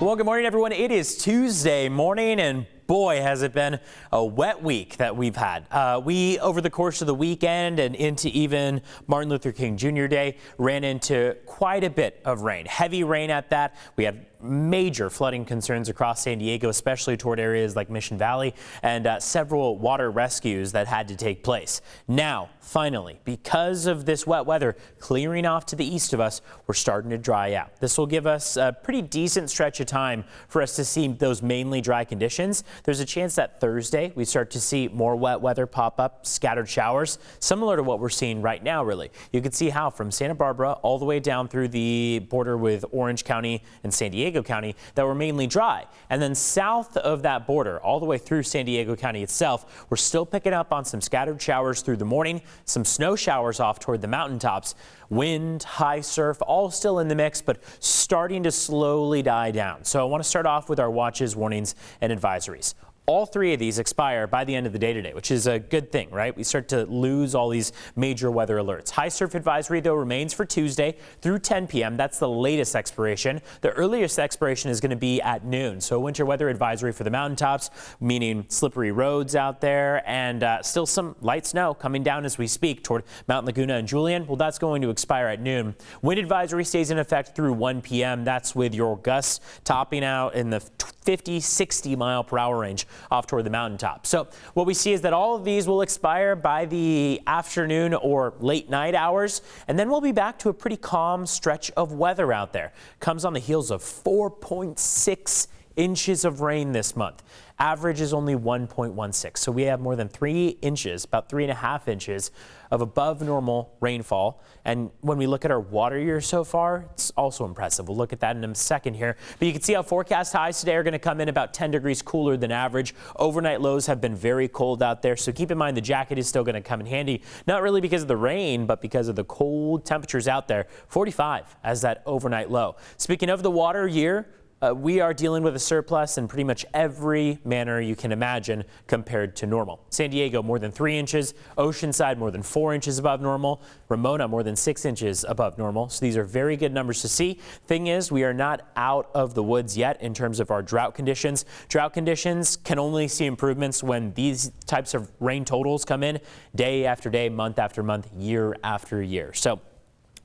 Well, good morning, everyone. It is Tuesday morning, and boy, has it been a wet week that we've had. We, over the course of the weekend and into even Martin Luther King Jr. Day, ran into quite a bit of rain, heavy rain at that. We had major flooding concerns across San Diego, especially toward areas like Mission Valley, and several water rescues that had to take place. Now, finally, because of this wet weather clearing off to the east of us, we're starting to dry out. This will give us a pretty decent stretch of time for us to see those mainly dry conditions. There's a chance that Thursday we start to see more wet weather pop up, scattered showers, similar to what we're seeing right now, really. You can see how from Santa Barbara all the way down through the border with Orange County and San Diego County that were mainly dry. And then south of that border, all the way through San Diego County itself, we're still picking up on some scattered showers through the morning, some snow showers off toward the mountaintops. Wind, high surf, all still in the mix, but starting to slowly die down. So I want to start off with our watches, warnings, and advisories. All three of these expire by the end of the day today, which is a good thing, right? We start to lose all these major weather alerts. High surf advisory, though, remains for Tuesday through 10 p.m. That's the latest expiration. The earliest expiration is going to be at noon. So winter weather advisory for the mountaintops, meaning slippery roads out there, and still some light snow coming down as we speak toward Mount Laguna and Julian. Well, that's going to expire at noon. Wind advisory stays in effect through 1 p.m. That's with your gusts topping out in the 50, 60 mile per hour range off toward the mountaintop. So what we see is that all of these will expire by the afternoon or late night hours, and then we'll be back to a pretty calm stretch of weather out there. Comes on the heels of 4.6 inches of rain this month. Average is only 1.16. So we have more than 3 inches, about 3.5 inches of above normal rainfall. And when we look at our water year so far, it's also impressive. We'll look at that in a second here. But you can see how forecast highs today are going to come in about 10 degrees cooler than average. Overnight lows have been very cold out there. So keep in mind the jacket is still going to come in handy, not really because of the rain, but because of the cold temperatures out there. 45 as that overnight low. Speaking of the water year, we are dealing with a surplus in pretty much every manner you can imagine compared to normal. San Diego more than 3 inches, Oceanside more than 4 inches above normal, Ramona more than 6 inches above normal. So these are very good numbers to see. Thing is, we are not out of the woods yet in terms of our drought conditions. Drought conditions can only see improvements when these types of rain totals come in day after day, month after month, year after year. So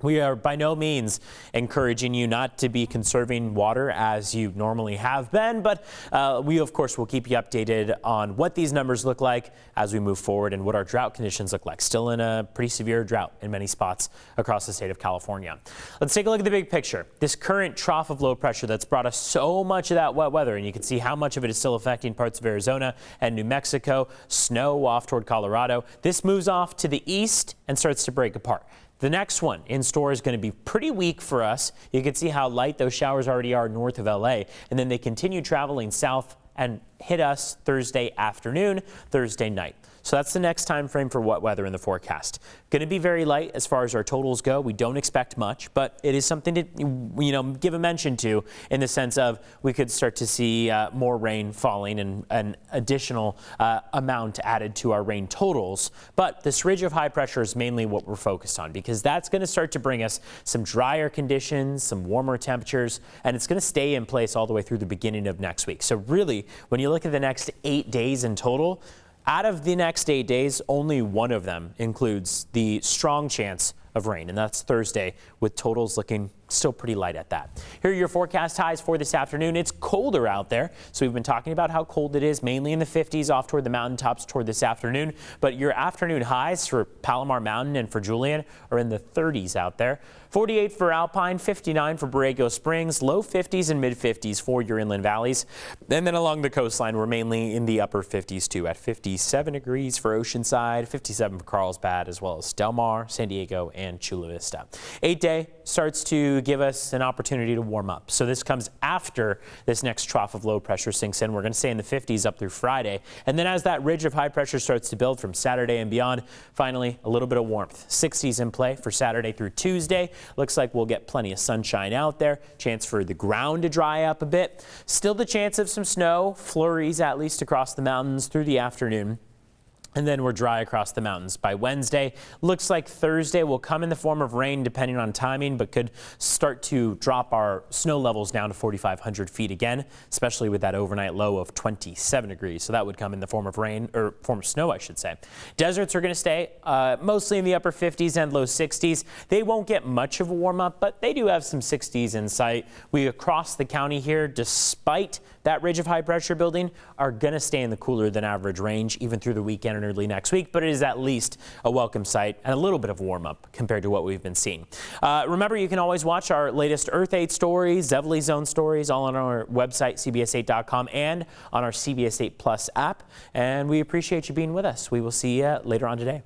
we are by no means encouraging you not to be conserving water as you normally have been, but we, of course, will keep you updated on what these numbers look like as we move forward and what our drought conditions look like. Still in a pretty severe drought in many spots across the state of California. Let's take a look at the big picture. This current trough of low pressure that's brought us so much of that wet weather, and you can see how much of it is still affecting parts of Arizona and New Mexico, snow off toward Colorado. This moves off to the east and starts to break apart. The next one in store is going to be pretty weak for us. You can see how light those showers already are north of LA, and then they continue traveling south and hit us Thursday afternoon, Thursday night. So that's the next time frame for wet weather in the forecast. Going to be very light as far as our totals go. We don't expect much, but it is something to give a mention to in the sense of we could start to see more rain falling and an additional amount added to our rain totals. But this ridge of high pressure is mainly what we're focused on because that's going to start to bring us some drier conditions, some warmer temperatures, and it's going to stay in place all the way through the beginning of next week. So really, when you look at the next 8 days in total, out of the next 8 days, only one of them includes the strong chance of rain, and that's Thursday, with totals looking still pretty light at that. Here are your forecast highs for this afternoon. It's colder out there, so we've been talking about how cold it is, mainly in the 50s off toward the mountaintops toward this afternoon, but your afternoon highs for Palomar Mountain and for Julian are in the 30s out there. 48 for Alpine, 59 for Borrego Springs, low 50s and mid 50s for your inland valleys. And then along the coastline, we're mainly in the upper 50s too, at 57 degrees for Oceanside, 57 for Carlsbad, as well as Del Mar, San Diego, and Chula Vista. 8-day starts to give us an opportunity to warm up. So this comes after this next trough of low pressure sinks in. We're going to stay in the 50s up through Friday. And then as that ridge of high pressure starts to build from Saturday and beyond, finally a little bit of warmth. 60s in play for Saturday through Tuesday. Looks like we'll get plenty of sunshine out there. Chance for the ground to dry up a bit. Still the chance of some snow, flurries at least across the mountains through the afternoon. And then we're dry across the mountains by Wednesday. Looks like Thursday will come in the form of rain depending on timing, but could start to drop our snow levels down to 4,500 feet again, especially with that overnight low of 27 degrees. So that would come in the form of rain, or form of snow, I should say. Deserts are going to stay mostly in the upper 50s and low 60s. They won't get much of a warm up, but they do have some 60s in sight. We across the county here, despite that ridge of high pressure building, are going to stay in the cooler than average range even through the weekend and early next week, but it is at least a welcome sight and a little bit of warm up compared to what we've been seeing. Remember, you can always watch our latest Earth 8 stories, Zevely Zone stories, all on our website, cbs8.com, and on our CBS 8 Plus app. And we appreciate you being with us. We will see you later on today.